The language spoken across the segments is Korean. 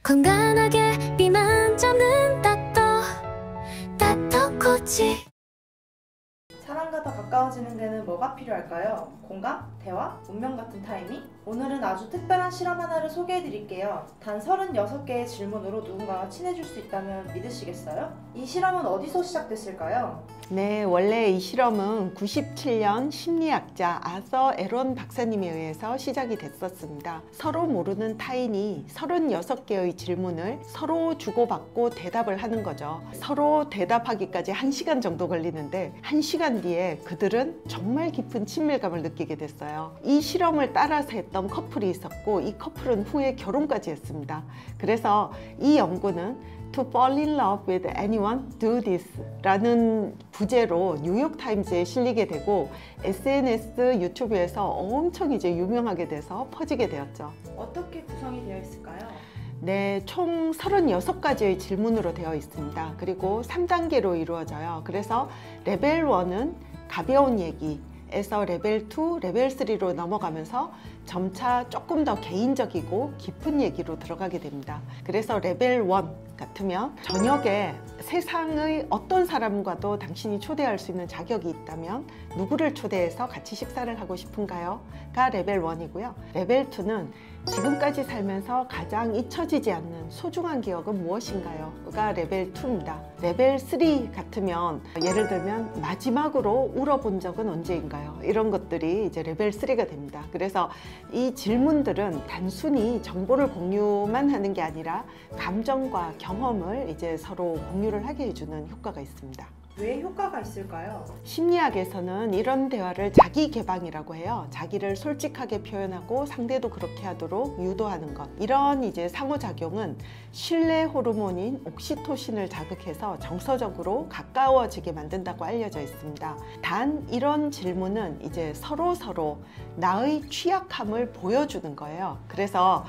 건강하게 비만 잡는 따떡코치. 사람과 더 가까워지는 데는 뭐가 필요할까요? 공감, 대화, 운명 같은 타이밍? 오늘은 아주 특별한 실험 하나를 소개해 드릴게요. 단 36개의 질문으로 누군가와 친해질 수 있다면 믿으시겠어요? 이 실험은 어디서 시작됐을까요? 네, 원래 이 실험은 97년 심리학자 아서 에론 박사님에 의해서 시작이 됐었습니다. 서로 모르는 타인이 36개의 질문을 서로 주고받고 대답을 하는 거죠. 서로 대답하기까지 1시간 정도 걸리는데 1시간 뒤에 그들은 정말 깊은 친밀감을 느끼게 됐어요. 이 실험을 따라서 했던 커플이 있었고 이 커플은 후에 결혼까지 했습니다. 그래서 이 연구는 To fall in love with anyone, do this 라는 부제로 뉴욕타임즈에 실리게 되고 SNS, 유튜브에서 엄청 이제 유명하게 돼서 퍼지게 되었죠. 어떻게 구성이 되어 있을까요? 네, 총 36가지의 질문으로 되어 있습니다. 그리고 3단계로 이루어져요. 그래서 레벨 1은 가벼운 얘기에서 레벨 2, 레벨 3로 넘어가면서 점차 조금 더 개인적이고 깊은 얘기로 들어가게 됩니다. 그래서 레벨 1 같으면 저녁에 세상의 어떤 사람과도 당신이 초대할 수 있는 자격이 있다면 누구를 초대해서 같이 식사를 하고 싶은가요? 가 레벨 1이고요. 레벨 2는 지금까지 살면서 가장 잊혀지지 않는 소중한 기억은 무엇인가요? 가 레벨 2입니다. 레벨 3 같으면 예를 들면 마지막으로 울어본 적은 언제인가요? 이런 것들이 이제 레벨 3가 됩니다. 그래서 이 질문들은 단순히 정보를 공유만 하는 게 아니라 감정과 경험을 이제 서로 공유를 하게 해주는 효과가 있습니다. 왜 효과가 있을까요? 심리학에서는 이런 대화를 자기 개방이라고 해요. 자기를 솔직하게 표현하고 상대도 그렇게 하도록 유도하는 것. 이런 이제 상호작용은 신뢰 호르몬인 옥시토신을 자극해서 정서적으로 가까워지게 만든다고 알려져 있습니다. 단 이런 질문은 이제 서로 나의 취약함을 보여주는 거예요. 그래서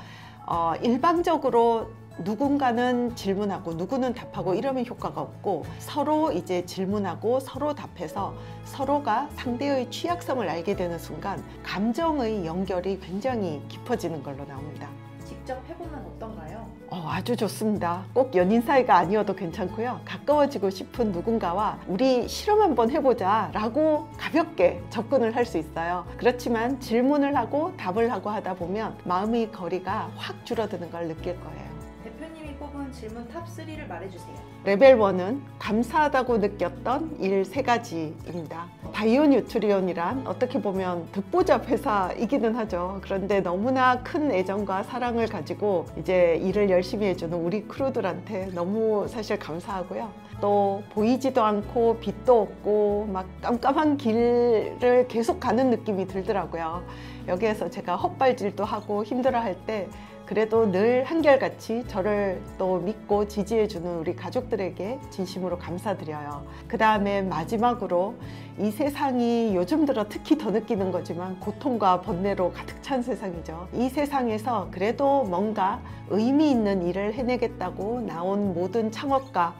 일방적으로 누군가는 질문하고 누구는 답하고 이러면 효과가 없고 서로 이제 질문하고 서로 답해서 서로가 상대의 취약성을 알게 되는 순간 감정의 연결이 굉장히 깊어지는 걸로 나옵니다. 직접 해보면 어떤가요? 아주 좋습니다. 꼭 연인 사이가 아니어도 괜찮고요. 가까워지고 싶은 누군가와 우리 실험 한번 해보자 라고 가볍게 접근을 할 수 있어요. 그렇지만 질문을 하고 답을 하고 하다 보면 마음의 거리가 확 줄어드는 걸 느낄 거예요. 대표님이 뽑은 질문 탑3를 말해주세요. 레벨 1은 감사하다고 느꼈던 일 3가지입니다. 바이오 뉴트리온이란 어떻게 보면 듣보잡 회사이기는 하죠. 그런데 너무나 큰 애정과 사랑을 가지고 이제 일을 열심히 해주는 우리 크루들한테 너무 사실 감사하고요. 또 보이지도 않고 빛도 없고 막 깜깜한 길을 계속 가는 느낌이 들더라고요. 여기에서 제가 헛발질도 하고 힘들어할 때 그래도 늘 한결같이 저를 또 믿고 지지해주는 우리 가족들에게 진심으로 감사드려요. 그 다음에 마지막으로 이 세상이 요즘 들어 특히 더 느끼는 거지만 고통과 번뇌로 가득 찬 세상이죠. 이 세상에서 그래도 뭔가 의미 있는 일을 해내겠다고 나온 모든 창업가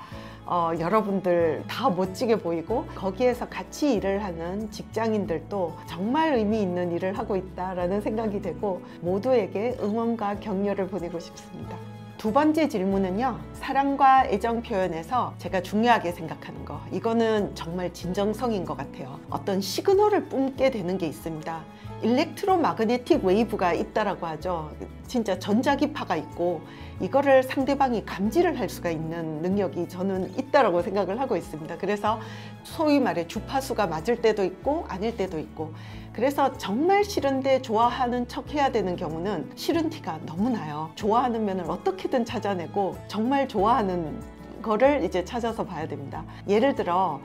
여러분들 다 멋지게 보이고 거기에서 같이 일을 하는 직장인들도 정말 의미 있는 일을 하고 있다라는 생각이 되고 모두에게 응원과 격려를 보내고 싶습니다. 두 번째 질문은요, 사랑과 애정 표현에서 제가 중요하게 생각하는 거, 이거는 정말 진정성인 것 같아요. 어떤 시그널을 뿜게 되는 게 있습니다. 일렉트로마그네틱 웨이브가 있다라고 하죠. 진짜 전자기파가 있고 이거를 상대방이 감지를 할 수가 있는 능력이 저는 있다라고 생각을 하고 있습니다. 그래서 소위 말해 주파수가 맞을 때도 있고 아닐 때도 있고, 그래서 정말 싫은데 좋아하는 척 해야 되는 경우는 싫은 티가 너무 나요. 좋아하는 면을 어떻게든 찾아내고 정말 좋아하는 거를 이제 찾아서 봐야 됩니다. 예를 들어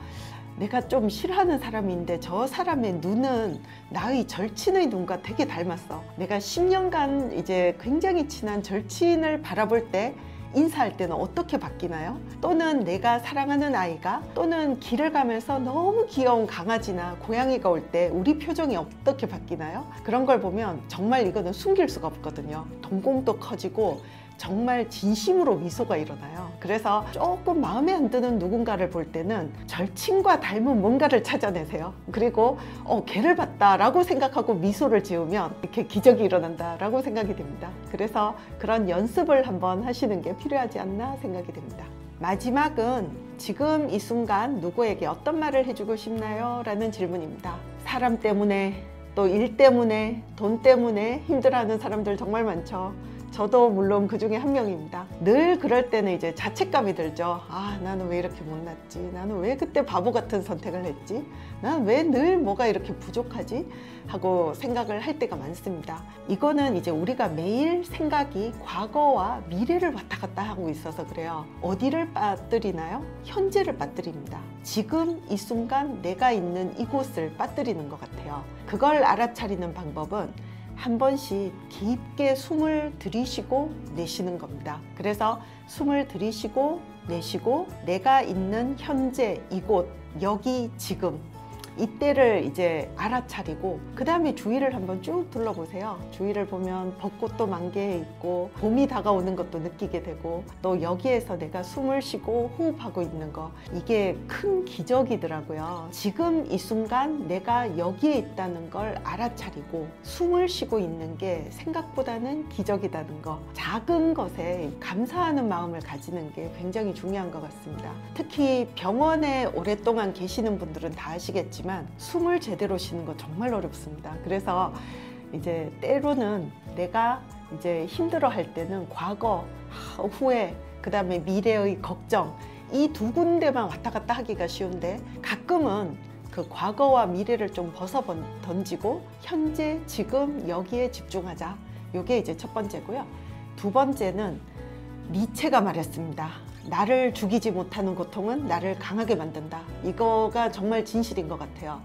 내가 좀 싫어하는 사람인데 저 사람의 눈은 나의 절친의 눈과 되게 닮았어. 내가 10년간 이제 굉장히 친한 절친을 바라볼 때 인사할 때는 어떻게 바뀌나요? 또는 내가 사랑하는 아이가 또는 길을 가면서 너무 귀여운 강아지나 고양이가 올 때 우리 표정이 어떻게 바뀌나요? 그런 걸 보면 정말 이거는 숨길 수가 없거든요. 동공도 커지고 정말 진심으로 미소가 일어나요. 그래서 조금 마음에 안 드는 누군가를 볼 때는 절친과 닮은 뭔가를 찾아내세요. 그리고 걔를 봤다라고 생각하고 미소를 지으면 이렇게 기적이 일어난다라고 생각이 됩니다. 그래서 그런 연습을 한번 하시는 게 필요하지 않나 생각이 됩니다. 마지막은 지금 이 순간 누구에게 어떤 말을 해주고 싶나요? 라는 질문입니다. 사람 때문에, 또 일 때문에, 돈 때문에 힘들어하는 사람들 정말 많죠. 저도 물론 그 중에 한 명입니다. 늘 그럴 때는 이제 자책감이 들죠. 아, 나는 왜 이렇게 못났지? 나는 왜 그때 바보 같은 선택을 했지? 나는 왜 늘 뭐가 이렇게 부족하지? 하고 생각을 할 때가 많습니다. 이거는 이제 우리가 매일 생각이 과거와 미래를 왔다 갔다 하고 있어서 그래요. 어디를 빠뜨리나요? 현재를 빠뜨립니다. 지금 이 순간 내가 있는 이곳을 빠뜨리는 것 같아요. 그걸 알아차리는 방법은 한 번씩 깊게 숨을 들이쉬고 내쉬는 겁니다. 그래서 숨을 들이쉬고 내쉬고 내가 있는 현재 이곳, 여기, 지금 이때를 이제 알아차리고 그 다음에 주위를 한번 쭉 둘러보세요. 주위를 보면 벚꽃도 만개해 있고 봄이 다가오는 것도 느끼게 되고 또 여기에서 내가 숨을 쉬고 호흡하고 있는 거, 이게 큰 기적이더라고요. 지금 이 순간 내가 여기에 있다는 걸 알아차리고 숨을 쉬고 있는 게 생각보다는 기적이라는 거, 작은 것에 감사하는 마음을 가지는 게 굉장히 중요한 것 같습니다. 특히 병원에 오랫동안 계시는 분들은 다 아시겠지만 숨을 제대로 쉬는 거 정말 어렵습니다. 그래서 이제 때로는 내가 이제 힘들어 할 때는 과거, 후회, 그 다음에 미래의 걱정, 이 두 군데만 왔다 갔다 하기가 쉬운데 가끔은 그 과거와 미래를 좀 벗어 던지고 현재, 지금 여기에 집중하자. 이게 이제 첫 번째고요. 두 번째는 니체가 말했습니다. 나를 죽이지 못하는 고통은 나를 강하게 만든다. 이거가 정말 진실인 것 같아요.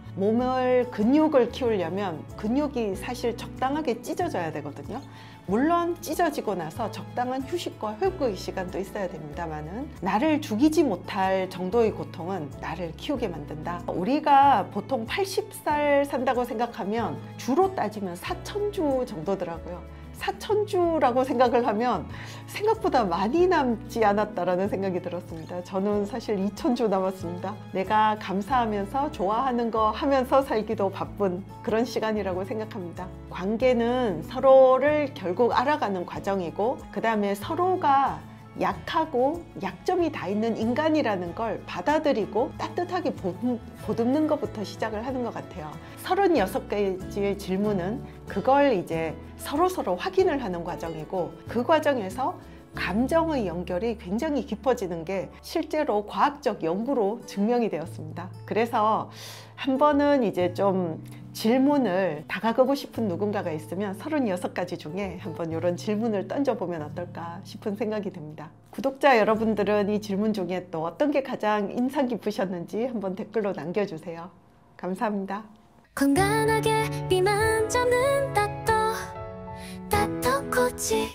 근육을 키우려면 근육이 사실 적당하게 찢어져야 되거든요. 물론 찢어지고 나서 적당한 휴식과 회복의 시간도 있어야 됩니다만은 나를 죽이지 못할 정도의 고통은 나를 키우게 만든다. 우리가 보통 80살 산다고 생각하면 주로 따지면 4,000주 정도더라고요. 4,000주라고 생각을 하면 생각보다 많이 남지 않았다라는 생각이 들었습니다. 저는 사실 2,000주 남았습니다. 내가 감사하면서 좋아하는 거 하면서 살기도 바쁜 그런 시간이라고 생각합니다. 관계는 서로를 결국 알아가는 과정이고 그 다음에 서로가 약하고 약점이 다 있는 인간이라는 걸 받아들이고 따뜻하게 보듬는 것부터 시작을 하는 것 같아요. 36가지의 질문은 그걸 이제 서로 확인을 하는 과정이고 그 과정에서 감정의 연결이 굉장히 깊어지는 게 실제로 과학적 연구로 증명이 되었습니다. 그래서 한 번은 이제 좀 질문을 다가가고 싶은 누군가가 있으면 36가지 중에 한번 이런 질문을 던져보면 어떨까 싶은 생각이 듭니다. 구독자 여러분들은 이 질문 중에 또 어떤 게 가장 인상 깊으셨는지 한번 댓글로 남겨주세요. 감사합니다. 건강하게 비만 잡는 닥터 코치